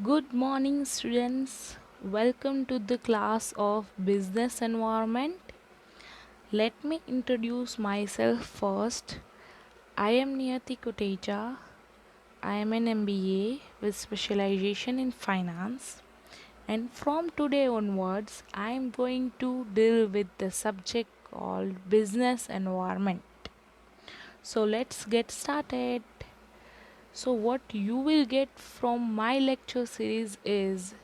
Good morning, students. Welcome to the class of Business Environment. Let me introduce myself first. I am Niyati Kotecha. I am an MBA with specialization in finance. And from today onwards, I am going to deal with the subject called Business Environment. So let's get started. So, what you will get from my lecture series is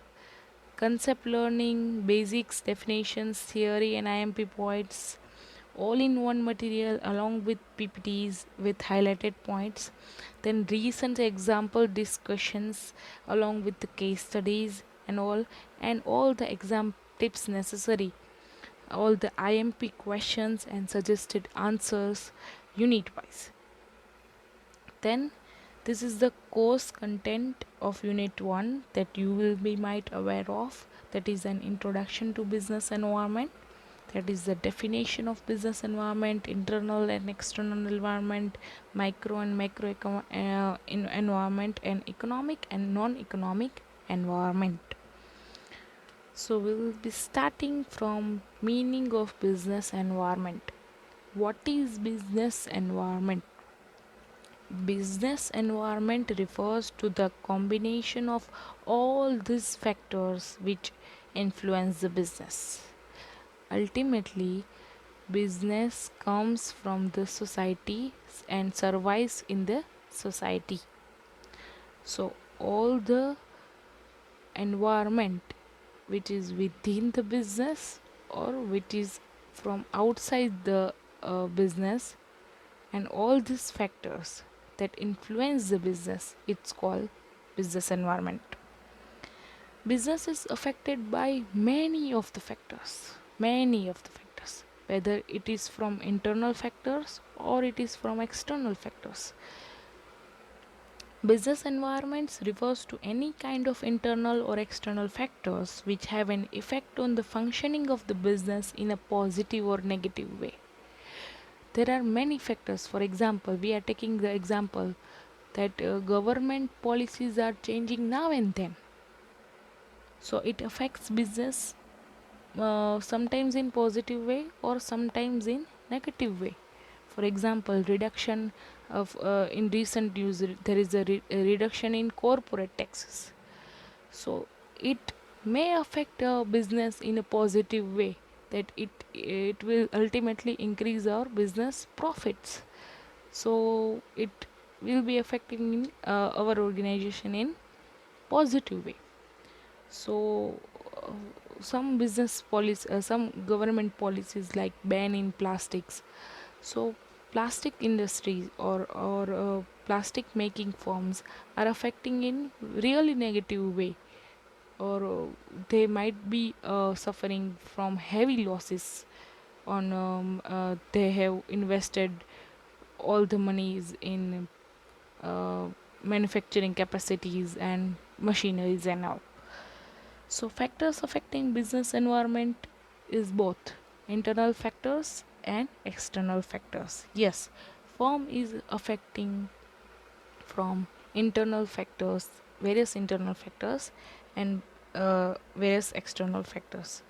concept learning, basics, definitions, theory, and IMP points, all in one material along with PPTs with highlighted points. Then recent example discussions along with the case studies and all the exam tips necessary, all the IMP questions and suggested answers unit wise. Then this is the course content of unit 1 that you will be might aware of, that is an introduction to business environment, that is the definition of business environment, internal and external environment, micro and macro environment, and economic and non-economic environment. So we will be starting from meaning of business environment. What is business environment? Business environment refers to the combination of all these factors which influence the business. Ultimately, business comes from the society and survives in the society. So, all the environment which is within the business or which is from outside the business, and all these factors that influence the business, it's called business environment. Business is affected by many of the factors, whether it is from internal factors or it is from external factors. Business environments refers to any kind of internal or external factors which have an effect on the functioning of the business in a positive or negative way. There are many factors. For example, we are taking the example that government policies are changing now and then, so it affects business sometimes in positive way or sometimes in negative way. For example, reduction of in recent news there is a reduction in corporate taxes, so it may affect a business in a positive way, that it will ultimately increase our business profits, so it will be affecting our organization in positive way. So some government policies like ban in plastics, so plastic industries or plastic making firms are affecting in really negative way, or they might be suffering from heavy losses on they have invested all the monies in manufacturing capacities and machineries and all. So factors affecting business environment is both internal factors and external factors. Yes, firm is affecting from internal factors, various internal factors, and various external factors.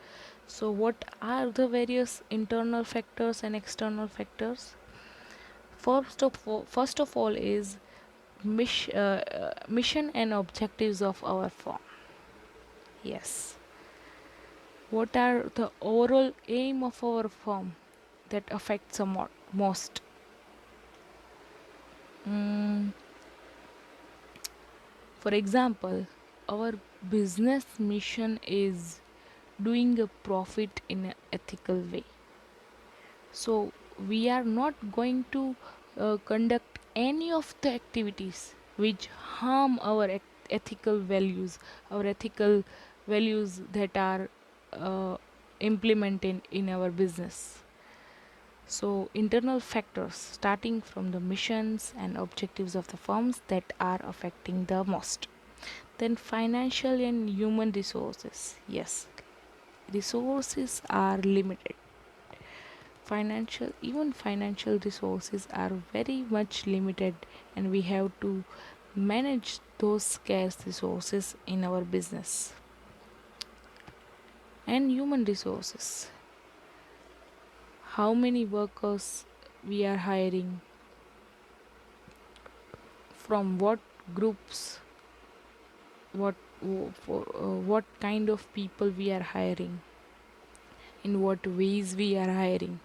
So what are the various internal factors and external factors? First of all is mission and objectives of our firm. Yes, what are the overall aim of our firm that affects somewhat most? Mm, for example, our business mission is doing a profit in an ethical way. So we are not going to conduct any of the activities which harm our ethical values, our ethical values that are implemented in our business. So internal factors starting from the missions and objectives of the firms that are affecting the most. Then financial and human resources. Yes, resources are limited. Financial resources are very much limited, and we have to manage those scarce resources in our business. And human resources, how many workers we are hiring, from what groups, what what kind of people we are hiring, in what ways we are hiring,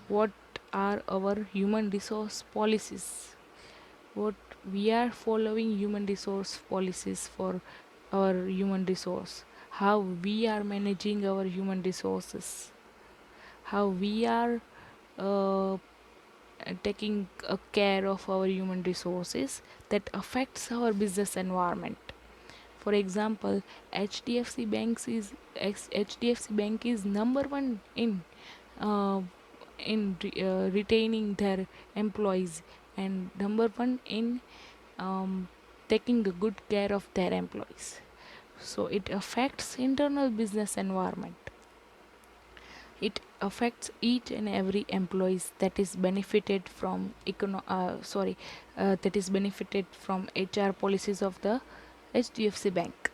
what are our human resource policies, what we are following human resource policies for our human resource, how we are managing our human resources, how we are uh, taking care of our human resources that affects our business environment. For example, HDFC Bank is number one uh, in retaining their employees, and number one in taking a good care of their employees. So it affects internal business environment. It affects each and every employees that is benefited from that is benefited from HR policies of the HDFC Bank.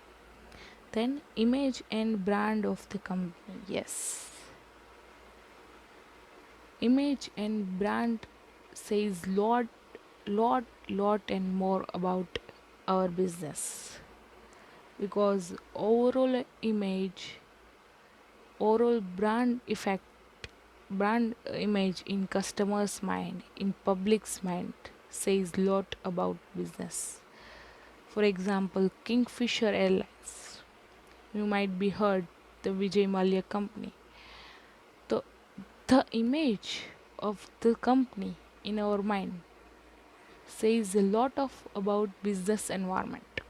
Then image and brand of the company. Yes, image and brand says lot and more about our business, because overall brand image in customers mind, in public's mind, says lot about business. For example, Kingfisher Airlines, you might be heard, the Vijay Mallya company. The the image of the company in our mind says a lot of about business environment.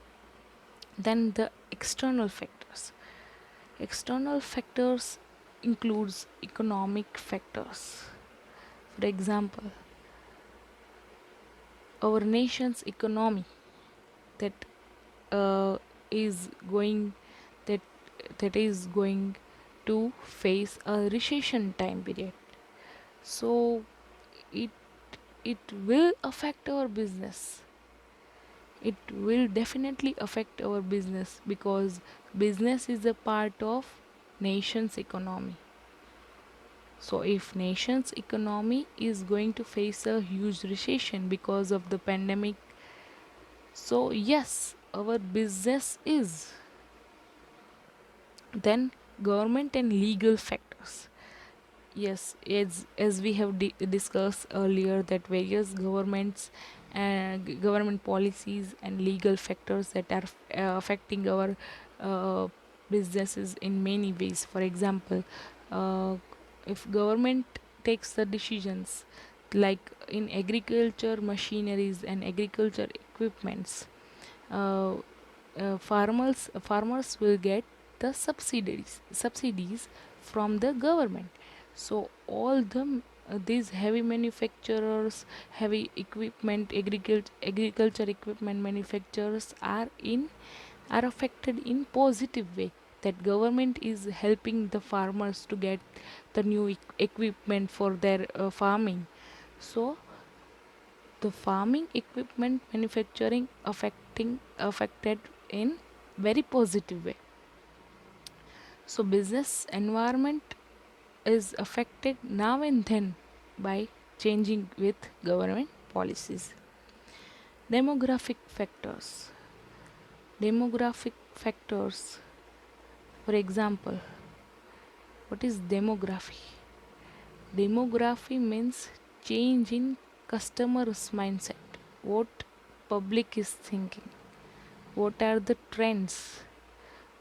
Then the external factors. External factors includes economic factors. For example, our nation's economy that uh, is going that that is going to face a recession time period. So it it will affect our business. It will definitely affect our business, because business is a part of nation's economy. So if nation's economy is going to face a huge recession because of the pandemic, so yes, our business is. Then government and legal factors. Yes, as we have discussed earlier, that various government policies and legal factors that are affecting our uh, businesses in many ways. For example, uh, if government takes the decisions, like in agriculture machineries and agriculture equipments, uh, farmers will get the subsidies from the government. So all these heavy manufacturers, heavy equipment, agriculture equipment manufacturers are affected in positive way, that government is helping the farmers to get the new equipment for their farming. So the farming equipment manufacturing affected in very positive way. So business environment is affected now and then by changing with government policies. Demographic factors demographic factors, for example, what is demography? Demography means change in customers mindset, what public is thinking, what are the trends,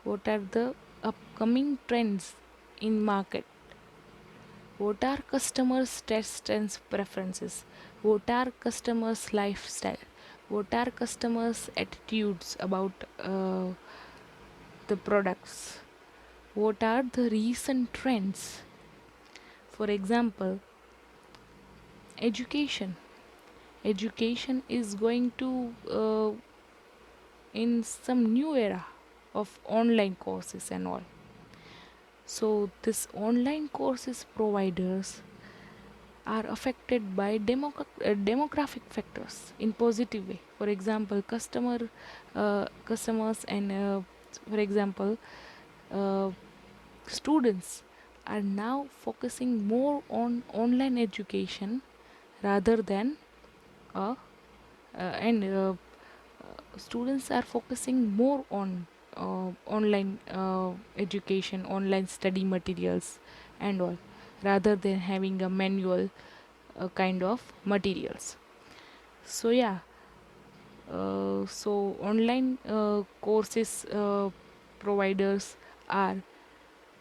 what are the upcoming trends in market, what are customers tastes and preferences, what are customers lifestyle, what are customers attitudes about the products, what are the recent trends. For example, education. Education is going to in some new era of online courses and all. So this online courses providers are affected by demographic factors in positive way. For example, customers and for example, uh, students are now focusing more on online education rather than uh, and students are focusing more on online education, online study materials, and all, rather than having a manual kind of materials. So yeah, so online courses providers are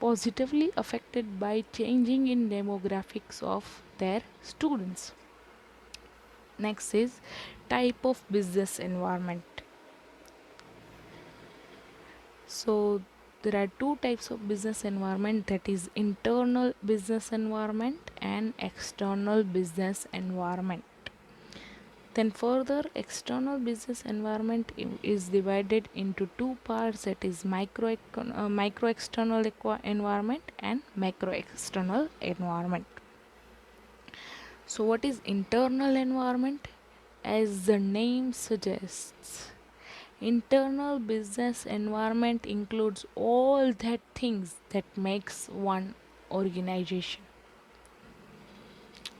positively affected by changing in demographics of their students. Next is type of business environment. So there are two types of business environment, that is internal business environment and external business environment. Then further, external business environment is divided into two parts, that is micro external environment and macro external environment. So what is internal environment? As the name suggests, internal business environment includes all that things that makes one organization.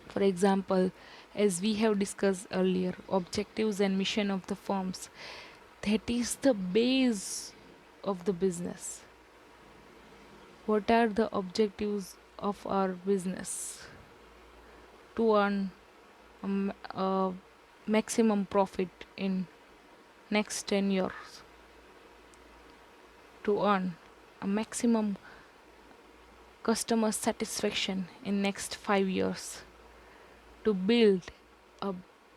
For example, as we have discussed earlier, objectives and mission of the firms, that is the base of the business. What are the objectives of our business? To earn a maximum profit in next 10 years, to earn a maximum customer satisfaction in next 5 years, to build a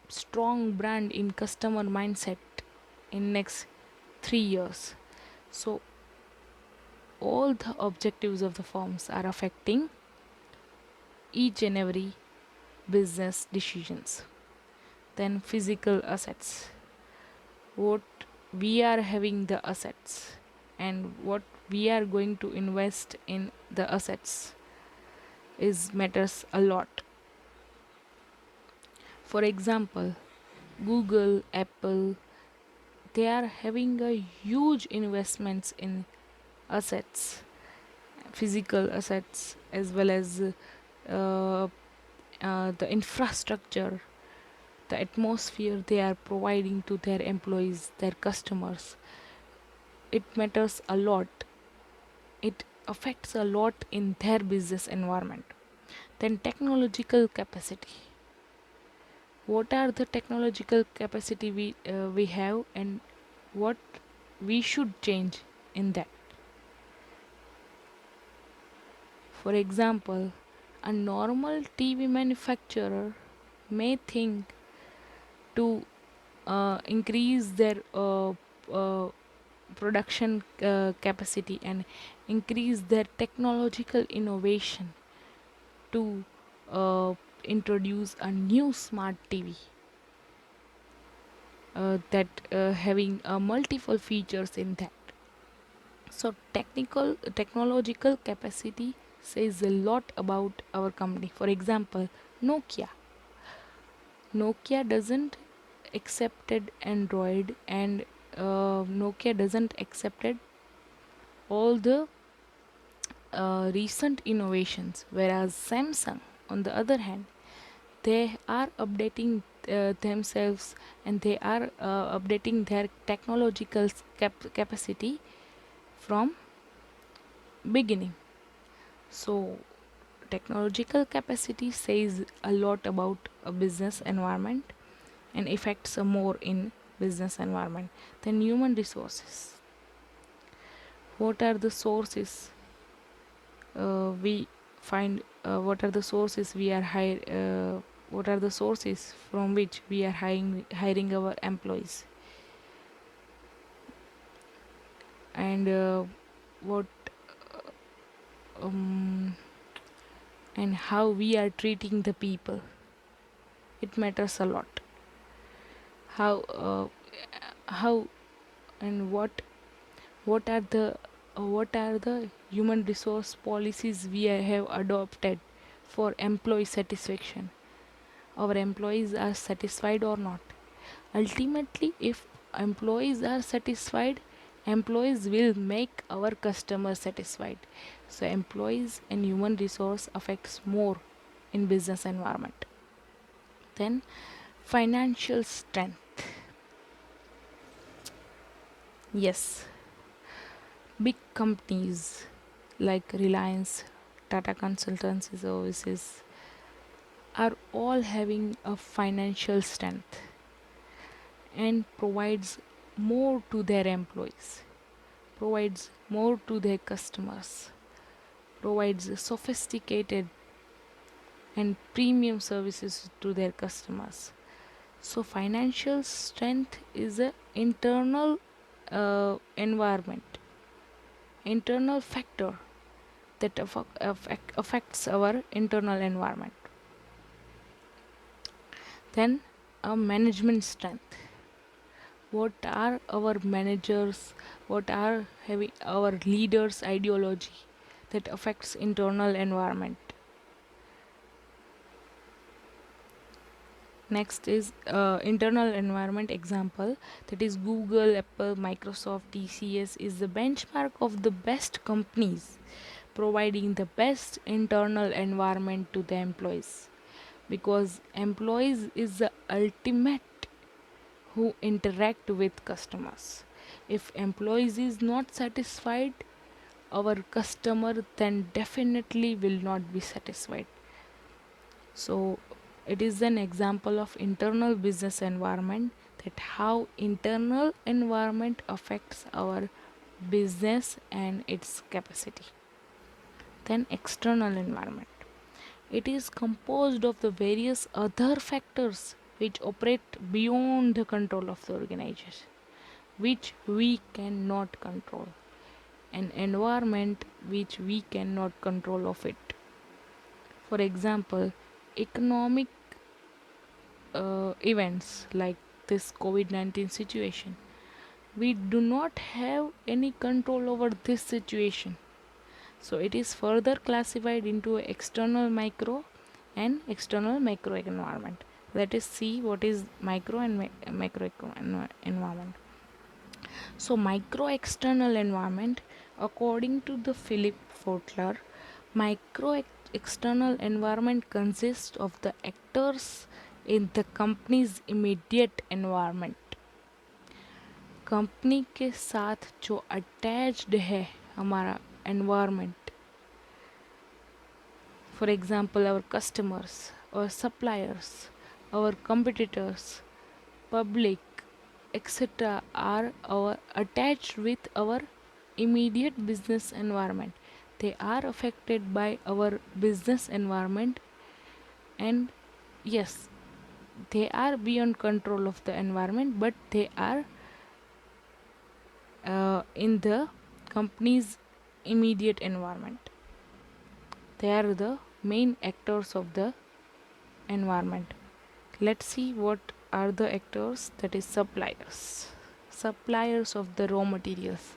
strong brand in customer mindset in next 3 years. So all the objectives of the firms are affecting each and every business decisions. Then physical assets, what we are having the assets and what we are going to invest in the assets is matters a lot. For example, Google, Apple, they are having a huge investments in assets, physical assets, as well as uh, the infrastructure, the atmosphere they are providing to their employees, their customers. It matters a lot. It affects a lot in their business environment. Then technological capacity. What are the technological capacity we have, and what we should change in that? For example, a normal TV manufacturer may think to increase their production capacity and increase their technological innovation to introduce a new smart TV that having multiple features in that. So technological capacity says a lot about our company. For example, Nokia. Nokia doesn't accepted Android, and Nokia doesn't accepted all the recent innovations, whereas Samsung, on the other hand, they are updating themselves, and they are updating their technological capacity from beginning. So technological capacity says a lot about a business environment and affects more in business environment. Then human resources, what are the sources we find, what are the sources we are what are the sources from which we are hiring our employees, and what um, and how we are treating the people. It matters a lot. How and what are the human resource policies we have adopted for employee satisfaction, our employees are satisfied or not. Ultimately, if employees are satisfied, employees will make our customers satisfied. So employees and human resource affects more in business environment. Then financial strength. Yes, big companies like Reliance, Tata Consultancy Services are all having a financial strength and provides more to their employees, provides more to their customers, provides sophisticated and premium services to their customers. So financial strength is a internal environment, internal factor that affects our internal environment. Then a management strength. What are our managers? What are having our leaders' ideology that affects internal environment? Next is internal environment example, that is Google, Apple, Microsoft, TCS is the benchmark of the best companies providing the best internal environment to the employees, because employees is the ultimate who interact with customers. If employees is not satisfied, our customer then definitely will not be satisfied. So it is an example of internal business environment, that how internal environment affects our business and its capacity. Then external environment. It is composed of the various other factors which operate beyond the control of the organization, which we cannot control. An environment which we cannot control of it. For example, economic events like this COVID-19 situation. We do not have any control over this situation. So it is further classified into external micro and external macro environment. Let us see what is micro and macro environment. So micro external environment, according to the Philip Fotler, micro external environment consists of the actors in the company's immediate environment. Company के साथ जो attached है हमारा environment, for example our customers, our suppliers, our competitors, public, etc., are our attached with our immediate business environment. They are affected by our business environment, and yes, they are beyond control of the environment, but they are in the company's immediate environment. They are the main actors of the environment. Let's see what are the actors, that is suppliers. Suppliers of the raw materials.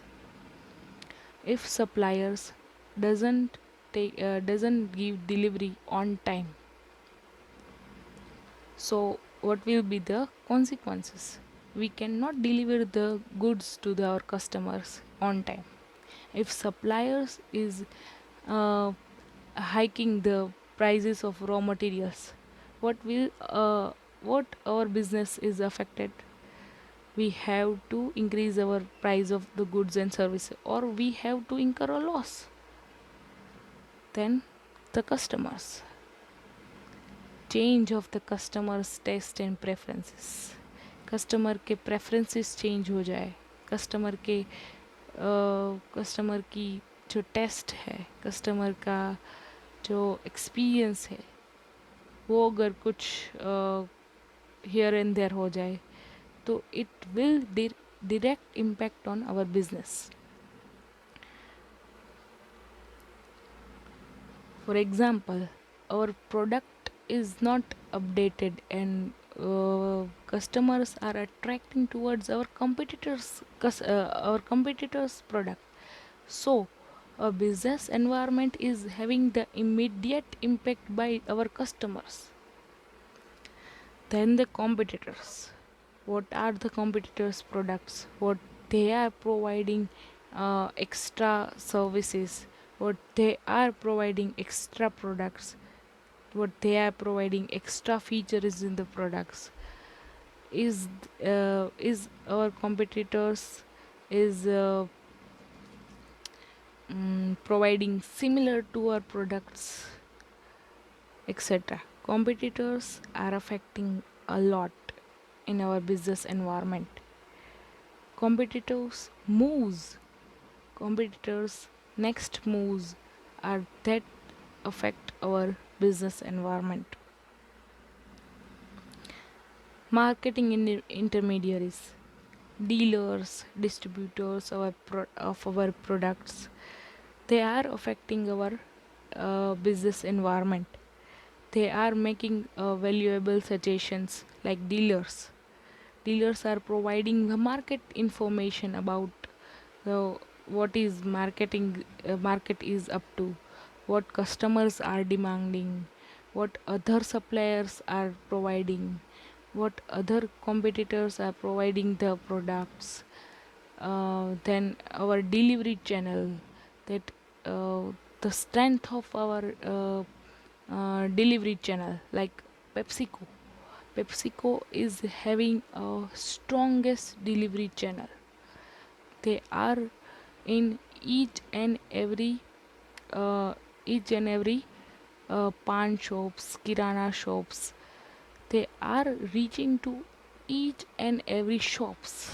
If suppliers doesn't give delivery on time, so what will be the consequences? We cannot deliver the goods to our customers on time. If suppliers is hiking the prices of raw materials, what our business is affected? We have to increase our price of the goods and services, or we have to incur a loss. Then the customers, change of the customers taste and preferences. Customer के preferences change हो जाए, customer की जो test है, customer का जो experience है, वो अगर कुछ हियर एंड देयर हो जाए, तो it will direct impact on our business. For example, our product is not updated and customers are attracting towards our competitors product. So a business environment is having the immediate impact by our customers. Then the competitors. What are the competitors' products? What they are providing extra services, what they are providing extra products, what they are providing extra features in the products. Is our competitors is providing similar to our products, etc. Competitors are affecting a lot in our business environment. Competitors moves competitors next moves are that affect our business environment. Marketing intermediaries, dealers, distributors of our products, they are affecting our business environment. They are making valuable suggestions like dealers. Dealers are providing the market information about the what is market is up to, what customers are demanding, what other suppliers are providing, what other competitors are providing the products. Then our delivery channel, that uh, the strength of our delivery channel, like PepsiCo. PepsiCo is having a strongest delivery channel. They are in uh, each and every pan shops, kirana shops. They are reaching to each and every shops.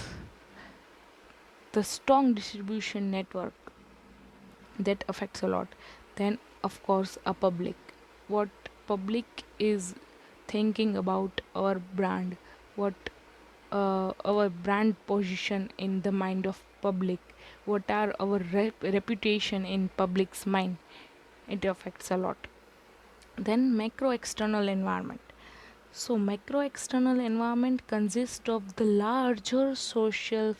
The strong distribution network that affects a lot. Then of course a public. What public is thinking about our brand, what our brand position in the mind of public, what are our reputation in public's mind, it affects a lot. Then macro external environment. So macro external environment consists of the larger social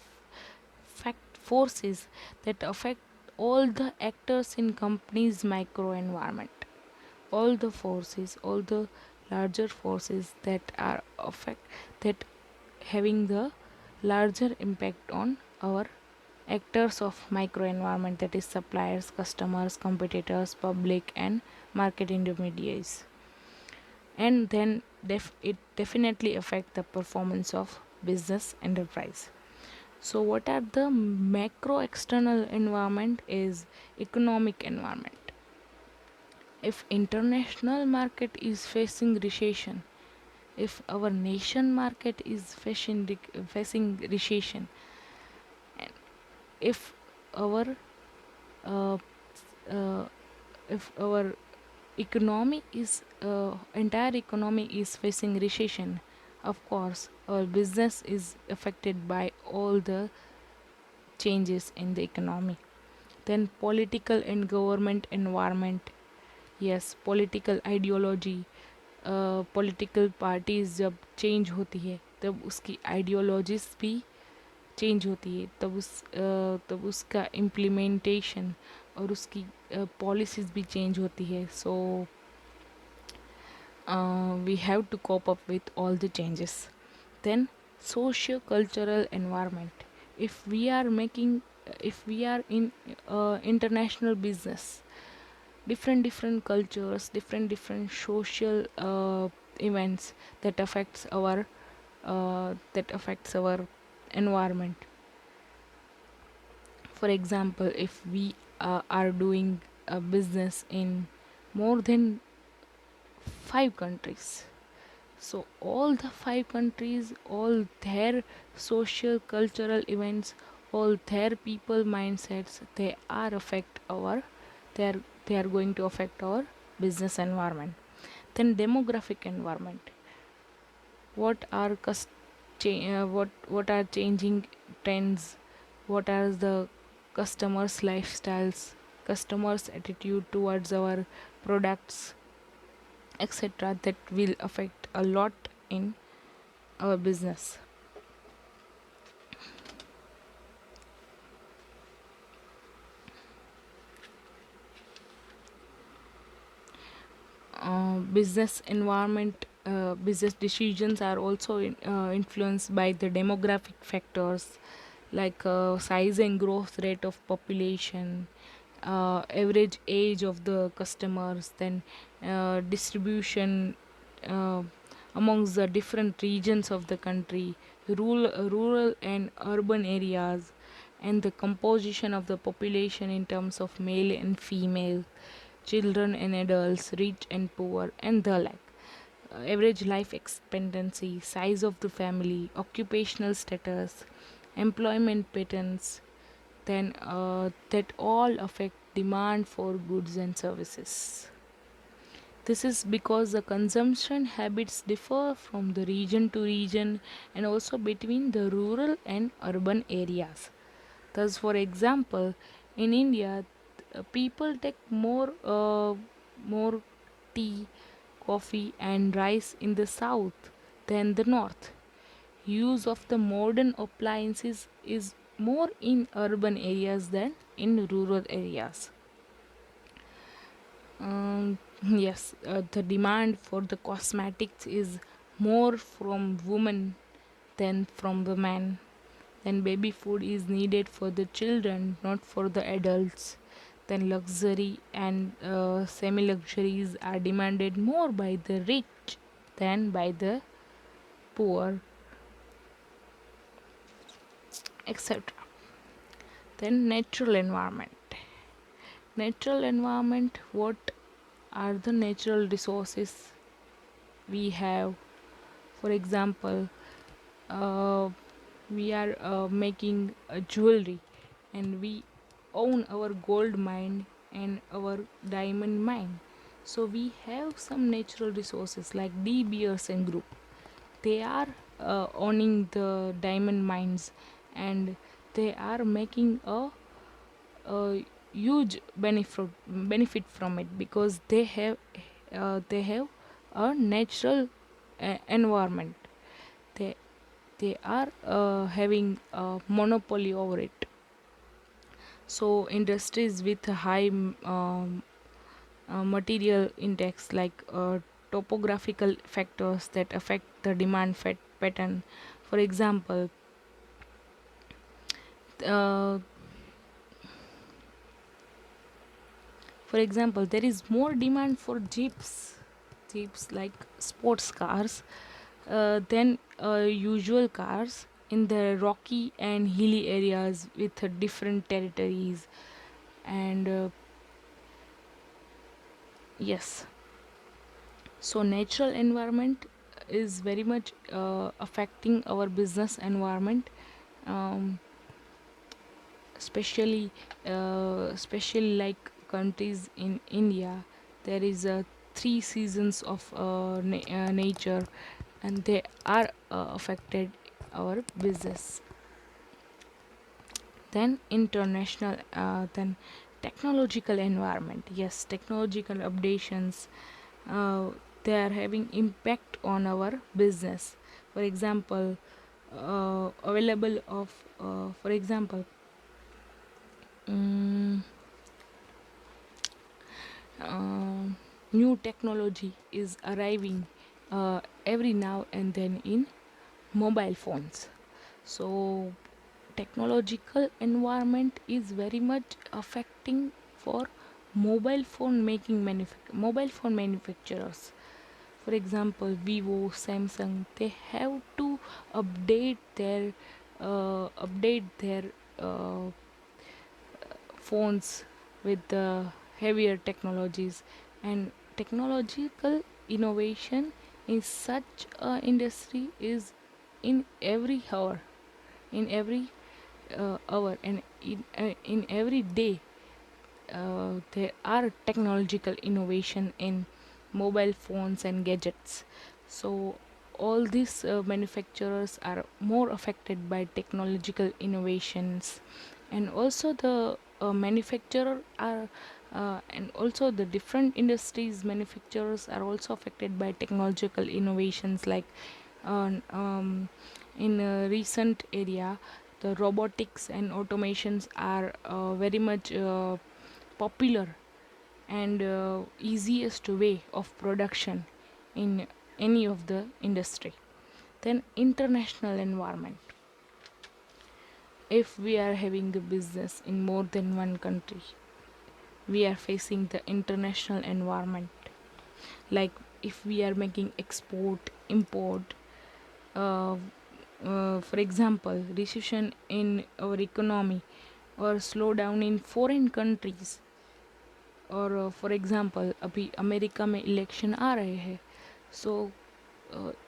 fact forces that affect all the actors in company's micro environment. All the forces, all the larger forces that are affect that having the larger impact on our actors of micro environment, that is suppliers, customers, competitors, public and market intermediaries. And then it definitely affect the performance of business enterprise. So what are the macro external environment is economic environment. If international market is facing recession, if our nation market is facing recession, and if our uh, uh, if our economy is entire economy is facing recession, of course our business is affected by all the changes in the economy. Then political and government environment. Yes, political ideology. Political parties जब change होती है तब उसकी ideologies भी change होती है, तब उसका इम्प्लीमेंटेशन और उसकी पॉलिसीज़ भी चेंज होती है. सो we have to cope up with all the changes. Then socio-cultural environment. If we are making, if we are in international business, different cultures, different social events that affects our environment. For example, if we are doing a business in more than 5 countries, so all the 5 countries, all their social cultural events, all their people mindsets, they are they are going to affect our business environment. Then demographic environment. What are what are changing trends? What are the customers' lifestyles, customers' attitude towards our products, etc. That will affect a lot in our business. Business environment business decisions are also influenced by the demographic factors like size and growth rate of population, average age of the customers, then distribution uh, amongst the different regions of the country, rural and urban areas, and the composition of the population in terms of male and female, children and adults, rich and poor, and the like. Average life expectancy, size of the family, occupational status, employment patterns, then that all affect demand for goods and services. This is because the consumption habits differ from the region to region and also between the rural and urban areas. Thus, for example, in India, people take more tea, coffee, and rice in the south than the north. Use of the modern appliances is more in urban areas than in rural areas. Yes, the demand for the cosmetics is more from women than from the men. Then baby food is needed for the children, not for the adults. Then luxury and semi luxuries are demanded more by the rich than by the poor, etc. Then natural environment. Natural environment, what are the natural resources we have? For example, uh, we are making a jewelry and we own our gold mine and our diamond mine. So we have some natural resources like D. Beers Group. They are owning the diamond mines and they are making a huge benefit from it because they have a natural environment. They they are having a monopoly over it. So industries with a high material index like topographical factors that affect the demand pattern. For example, uh, there is more demand for jeeps like sports cars than usual cars in the rocky and hilly areas with different territories. And yes, so natural environment is very much affecting our business environment, um, especially like countries in India. There is a three seasons of nature and they are affected our business. Then international, then technological environment. Yes, technological updations, uh, they are having impact on our business. For example, available of for example, um, uh, new technology is arriving every now and then in mobile phones. So technological environment is very much affecting for mobile phone manufacturers. For example, Vivo, Samsung, they have to update their uh, phones with the heavier technologies. And technological innovation in such a industry is in every hour and in every day. There are technological innovation in mobile phones and gadgets. So all these manufacturers are more affected by technological innovations. And also the manufacturer are and also the different industries manufacturers are also affected by technological innovations like in a recent area, the robotics and automations are very much popular and easiest way of production in any of the industry. Then international environment. If we are having a business in more than one country, we are facing the international environment. Like if we are making export, import, uh, for example, recession in our economy or slowdown in foreign countries, और for example अभी America में election आ रहे हैं, so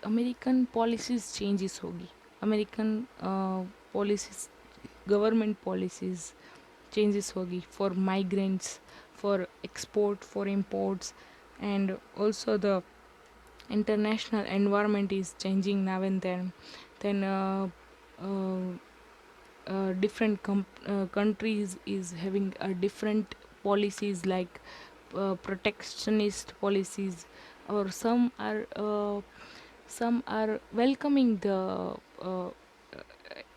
American policies changes होगी, American policies, government policies changes होगी for migrants, for export, for imports, and also the international environment is changing now and then different countries is having different policies, like protectionist policies, or some are welcoming the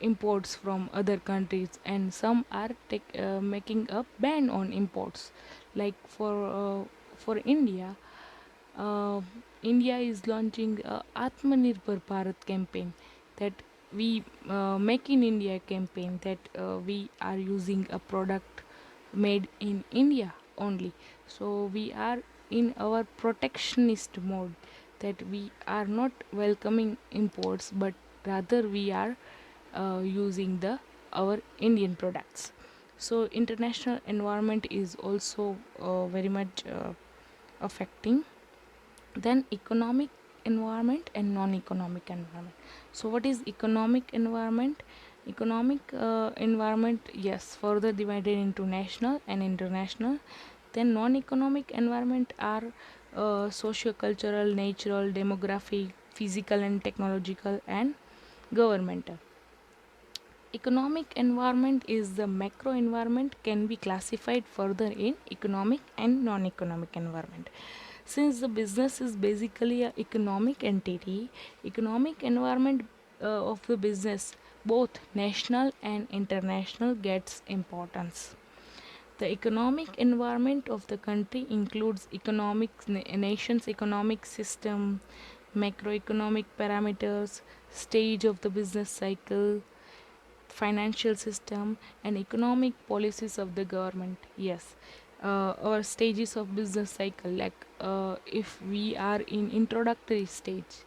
imports from other countries, and some are making a ban on imports. Like for India, uh, India is launching a Atmanirbhar Bharat campaign, that we make in India campaign, that we are using a product made in India only. So we are in our protectionist mode, that we are not welcoming imports, but rather we are using the our Indian products. So international environment is also very much affecting. Then economic environment and non-economic environment. So what is economic environment? Economic environment, yes, further divided into national and international. Then non-economic environment are socio-cultural, natural, demographic, physical and technological, and governmental. Economic environment is the macro environment, can be classified further in economic and non-economic environment. Since the business is basically an economic entity, economic environment of the business, both national and international, gets importance. The economic environment of the country includes nation's economic system, macroeconomic parameters, stage of the business cycle, financial system, and economic policies of the government. Yes, our stages of business cycle, like if we are in introductory stage,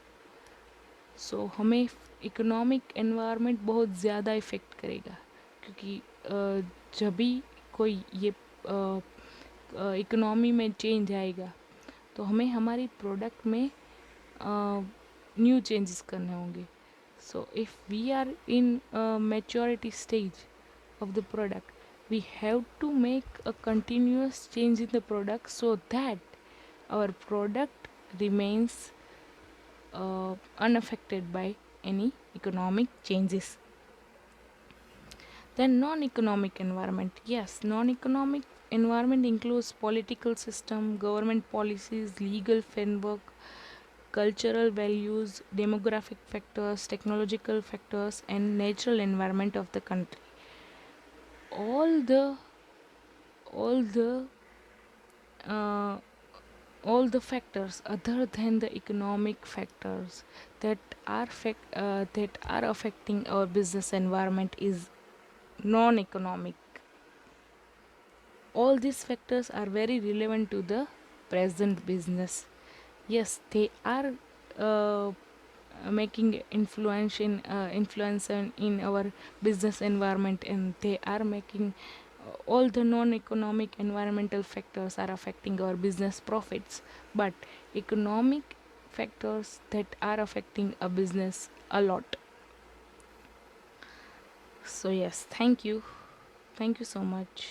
सो हमें economic environment बहुत ज़्यादा effect करेगा, क्योंकि जब भी कोई ये economy में चेंज आएगा, तो हमें हमारी प्रोडक्ट में न्यू चेंजेस करने होंगे. So if we are in a maturity stage of the product, we have to make a continuous change in the product so that our product remains unaffected by any economic changes. Then non-economic environment. Yes, non-economic environment includes political system, government policies, legal framework, cultural values, demographic factors, technological factors, and natural environment of the country. All the all the uh, all the factors other than the economic factors that that are affecting our business environment is non-economic. All these factors are very relevant to the present business. Yes, they are making influence in our business environment, and they are making all the non-economic environmental factors are affecting our business profits, but economic factors that are affecting a business a lot. So yes, thank you so much.